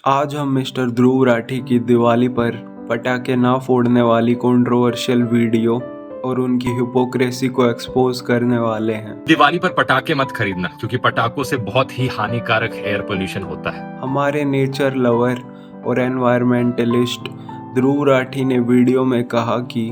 आज हम मिस्टर ध्रुव राठी की दिवाली पर पटाखे ना फोड़ने वाली कंट्रोवर्शियल वीडियो और उनकी हिपोक्रेसी को एक्सपोज करने वाले हैं। दिवाली पर पटाखे मत खरीदना क्योंकि पटाखों से बहुत ही हानिकारक एयर पोल्यूशन होता है। हमारे नेचर लवर और एनवायरमेंटलिस्ट ध्रुव राठी ने वीडियो में कहा कि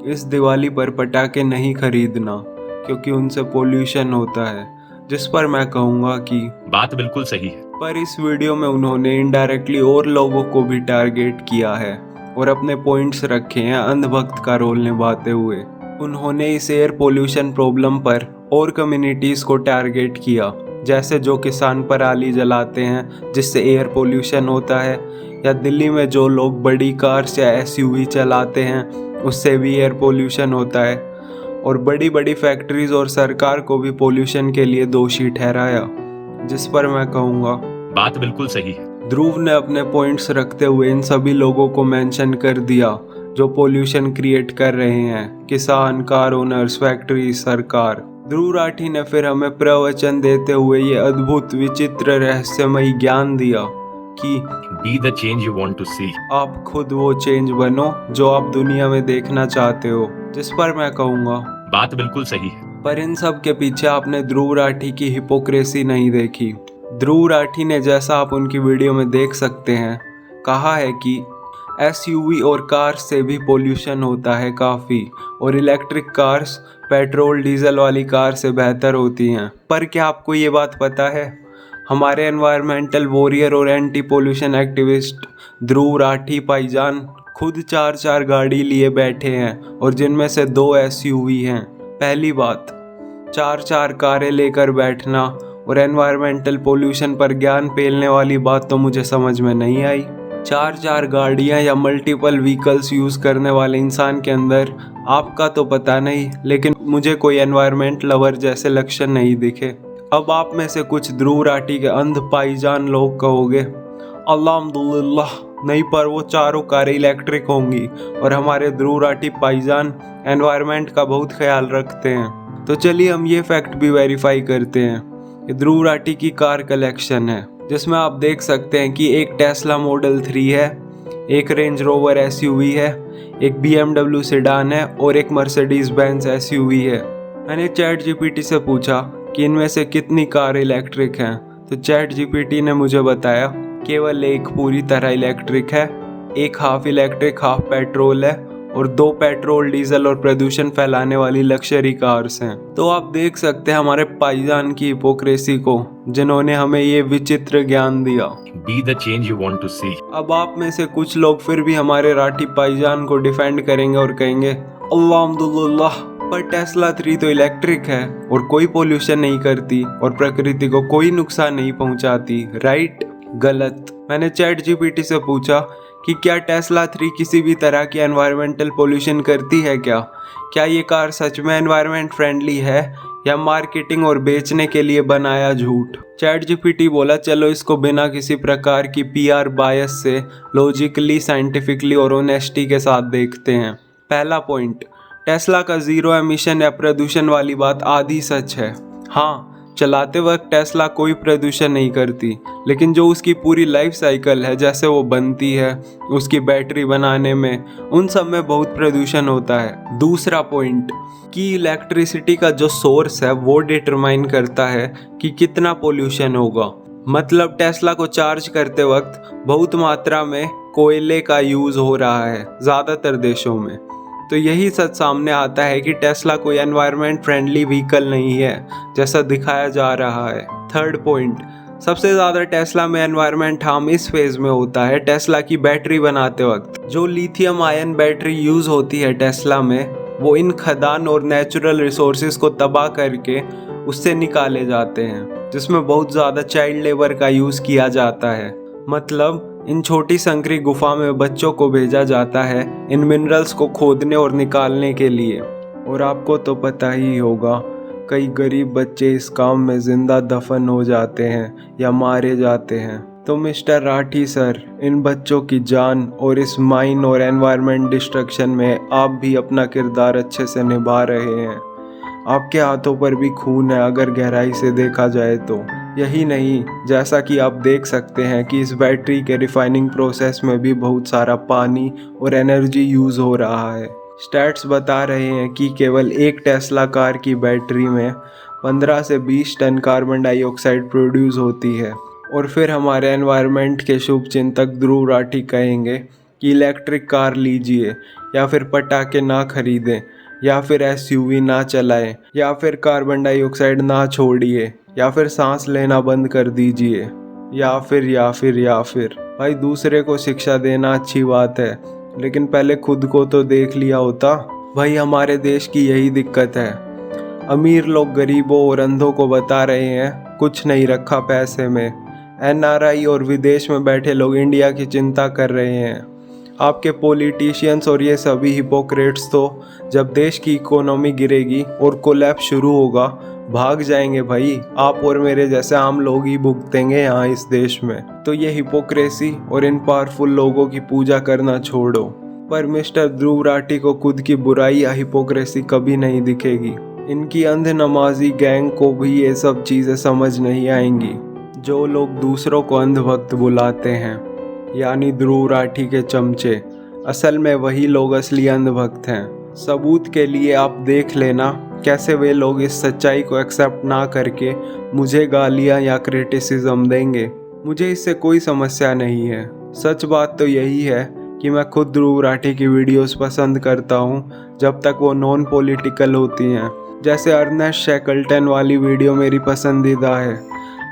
इस दिवाली पर पटाखे नहीं खरीदना क्योंकि उनसे पोल्यूशन होता है, जिस पर मैं कहूँगा कि बात बिल्कुल सही है। पर इस वीडियो में उन्होंने इनडायरेक्टली और लोगों को भी टारगेट किया है और अपने पॉइंट्स रखे हैं अंधभक्त का रोल निभाते हुए। उन्होंने इस एयर पोल्यूशन प्रॉब्लम पर और कम्युनिटीज़ को टारगेट किया, जैसे जो किसान पराली जलाते हैं जिससे एयर पोल्यूशन होता है, या दिल्ली में जो लोग बड़ी कार्स या एसयूवी चलाते हैं उससे भी एयर पोल्यूशन होता है, और बड़ी बड़ी फैक्ट्रीज और सरकार को भी पोल्यूशन के लिए दोषी ठहराया, जिस पर मैं कहूँगा बात बिल्कुल सही है। ध्रुव ने अपने पॉइंट्स रखते हुए इन सभी लोगों को मेंशन कर दिया जो पोल्यूशन क्रिएट कर रहे हैं, किसान, कार ओनर्स, फैक्ट्री, सरकार। ध्रुव राठी ने फिर हमें प्रवचन देते हुए ये अद्भुत विचित्र रहस्यमयी ज्ञान दिया कि be the change you want to see. आप खुद वो चेंज बनो जो आप दुनिया में देखना चाहते हो, जिस पर मैं कहूँगा बात बिल्कुल सही है। पर इन सब के पीछे आपने ध्रुव राठी की हिपोक्रेसी नहीं देखी। ध्रुव राठी ने, जैसा आप उनकी वीडियो में देख सकते हैं, कहा है कि एसयूवी और कार्स से भी पोल्यूशन होता है काफ़ी, और इलेक्ट्रिक कार्स पेट्रोल डीजल वाली कार से बेहतर होती हैं। पर क्या आपको ये बात पता है, हमारे एनवायरमेंटल वॉरियर और anti pollution activist Dhruv Rathee भाईजान खुद 4 गाड़ी लिए बैठे हैं और जिनमें से 2 एसयूवी हैं। पहली बात, 4 कारें लेकर बैठना और एनवायरमेंटल पोल्यूशन पर ज्ञान पेलने वाली बात तो मुझे समझ में नहीं आई। 4 गाड़ियां या मल्टीपल व्हीकल्स यूज़ करने वाले इंसान के अंदर आपका तो पता नहीं, लेकिन मुझे कोई एनवायरमेंट लवर जैसे लक्षण नहीं दिखे। अब आप में से कुछ ध्रुव राठी के अंध भाईजान लोग कहोगे अल्हम्दुलिल्लाह, नहीं पर वो 4 कारें इलेक्ट्रिक होंगी और हमारे ध्रुव राठी भाईजान एनवायरनमेंट का बहुत ख्याल रखते हैं। तो चलिए हम ये फैक्ट भी वेरीफाई करते हैं। ये ध्रुव राठी की कार कलेक्शन है, जिसमें आप देख सकते हैं कि एक टेस्ला मॉडल 3 है, एक रेंज रोवर एसयूवी है, एक BMW सेडान है और एक मर्सिडीज बेंज एसयूवी है। मैंने चैट जीपीटी से पूछा कि इनमें से कितनी कार इलेक्ट्रिक हैं, तो चैट जीपीटी ने मुझे बताया केवल एक पूरी तरह इलेक्ट्रिक है, एक हाफ इलेक्ट्रिक हाफ पेट्रोल है, और 2 पेट्रोल डीजल और प्रदूषण फैलाने वाली लग्जरी कार्स हैं। तो आप देख सकते हैं हमारे भाईजान की हिपोक्रेसी को, जिन्होंने हमें ये विचित्र ज्ञान दिया। Be the change you want to see. अब आप में से कुछ लोग फिर भी हमारे राठी भाईजान को डिफेंड करेंगे और कहेंगे अल्हम्दुलिल्लाह, पर टेस्ला 3 तो इलेक्ट्रिक है और कोई पोल्यूशन नहीं करती और प्रकृति को कोई नुकसान नहीं पहुंचाती, राइट? गलत। मैंने चैट जीपीटी से पूछा कि क्या टेस्ला 3 किसी भी तरह की एनवायरमेंटल पोल्यूशन करती है क्या ये कार सच में एनवायरमेंट फ्रेंडली है या मार्केटिंग और बेचने के लिए बनाया झूठ? चैट जीपीटी बोला चलो इसको बिना किसी प्रकार की PR बायस से लॉजिकली, साइंटिफिकली और ऑनेस्टी के साथ देखते हैं। पहला पॉइंट, टेस्ला का 0 एमिशन या प्रदूषण वाली बात आधी सच है। हाँ, चलाते वक्त टेस्ला कोई प्रदूषण नहीं करती, लेकिन जो उसकी पूरी लाइफ साइकिल है, जैसे वो बनती है, उसकी बैटरी बनाने में, उन सब में बहुत प्रदूषण होता है। दूसरा पॉइंट कि इलेक्ट्रिसिटी का जो सोर्स है वो डिटरमाइन करता है कि कितना पोल्यूशन होगा। मतलब टेस्ला को चार्ज करते वक्त बहुत मात्रा में कोयले का यूज़ हो रहा है ज़्यादातर देशों में। तो यही सच सामने आता है कि टेस्ला कोई एनवायरनमेंट फ्रेंडली व्हीकल नहीं है जैसा दिखाया जा रहा है। थर्ड पॉइंट, सबसे ज़्यादा टेस्ला में एनवायरनमेंट हार्म इस फेज़ में होता है टेस्ला की बैटरी बनाते वक्त। जो लिथियम आयन बैटरी यूज़ होती है टेस्ला में, वो इन खदान और नेचुरल रिसोर्सेज को तबाह करके उससे निकाले जाते हैं, जिसमें बहुत ज़्यादा चाइल्ड लेबर का यूज़ किया जाता है। मतलब इन छोटी संकरी गुफा में बच्चों को भेजा जाता है इन मिनरल्स को खोदने और निकालने के लिए। और आपको तो पता ही होगा, कई गरीब बच्चे इस काम में जिंदा दफन हो जाते हैं या मारे जाते हैं। तो मिस्टर राठी सर, इन बच्चों की जान और इस माइन और एनवायरनमेंट डिस्ट्रक्शन में आप भी अपना किरदार अच्छे से निभा रहे हैं। आपके हाथों पर भी खून है अगर गहराई से देखा जाए तो। यही नहीं, जैसा कि आप देख सकते हैं कि इस बैटरी के रिफाइनिंग प्रोसेस में भी बहुत सारा पानी और एनर्जी यूज़ हो रहा है। स्टैट्स बता रहे हैं कि केवल एक टेस्ला कार की बैटरी में 15 से 20 टन कार्बन डाइऑक्साइड प्रोड्यूस होती है। और फिर हमारे एनवायरनमेंट के शुभ चिंतक ध्रुव राठी कहेंगे कि इलेक्ट्रिक कार लीजिए, या फिर पटाखे ना खरीदें, या फिर एसयूवी ना चलाएं, या फिर कार्बन डाइऑक्साइड ना छोड़िए, या फिर सांस लेना बंद कर दीजिए, या फिर भाई दूसरे को शिक्षा देना अच्छी बात है, लेकिन पहले खुद को तो देख लिया होता। भाई हमारे देश की यही दिक्कत है, अमीर लोग गरीबों और अंधों को बता रहे हैं कुछ नहीं रखा पैसे में। एनआरआई और विदेश में बैठे लोग इंडिया की चिंता कर रहे हैं। आपके पॉलिटिशियंस और ये सभी हिपोक्रेट्स तो जब देश की इकोनॉमी गिरेगी और कोलैप्स शुरू होगा भाग जाएंगे भाई। आप और मेरे जैसे आम लोग ही भुगतेंगे यहाँ इस देश में। तो ये हिपोक्रेसी और इन पावरफुल लोगों की पूजा करना छोड़ो। पर मिस्टर ध्रुव राठी को खुद की बुराई या हिपोक्रेसी कभी नहीं दिखेगी। इनकी अंध नमाजी गैंग को भी ये सब चीज़ें समझ नहीं आएंगी। जो लोग दूसरों को अंधभक्त बुलाते हैं, यानी ध्रुव राठी के चमचे, असल में वही लोग असली अंधभक्त हैं। सबूत के लिए आप देख लेना कैसे वे लोग इस सच्चाई को एक्सेप्ट ना करके मुझे गालियाँ या क्रिटिसिज्म देंगे। मुझे इससे कोई समस्या नहीं है। सच बात तो यही है कि मैं खुद ध्रुव राठी की वीडियोस पसंद करता हूँ जब तक वो नॉन पॉलिटिकल होती हैं। जैसे अर्नेस्ट शेकल्टन वाली वीडियो मेरी पसंदीदा है,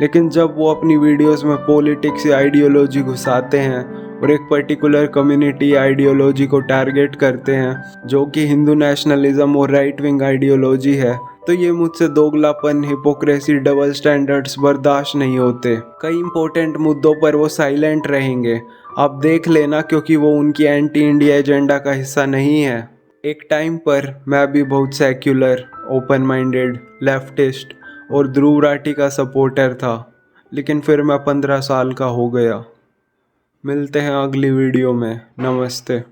लेकिन जब वो अपनी वीडियोस में पॉलिटिक्स या आइडियोलॉजी घुसाते हैं और एक पर्टिकुलर कम्युनिटी आइडियोलॉजी को टारगेट करते हैं जो कि हिंदू नेशनलिज्म और राइट विंग आइडियोलॉजी है, तो ये मुझसे दोगलापन, हिपोक्रेसी, डबल स्टैंडर्ड्स बर्दाश्त नहीं होते। कई इंपॉर्टेंट मुद्दों पर वो साइलेंट रहेंगे, आप देख लेना, क्योंकि वो उनकी एंटी इंडिया एजेंडा का हिस्सा नहीं है। एक टाइम पर मैं भी बहुत सेक्युलर, ओपन माइंडेड, लेफ्टिस्ट और ध्रुव राठी का सपोर्टर था, लेकिन फिर मैं 15 साल का हो गया। मिलते हैं अगली वीडियो में। नमस्ते।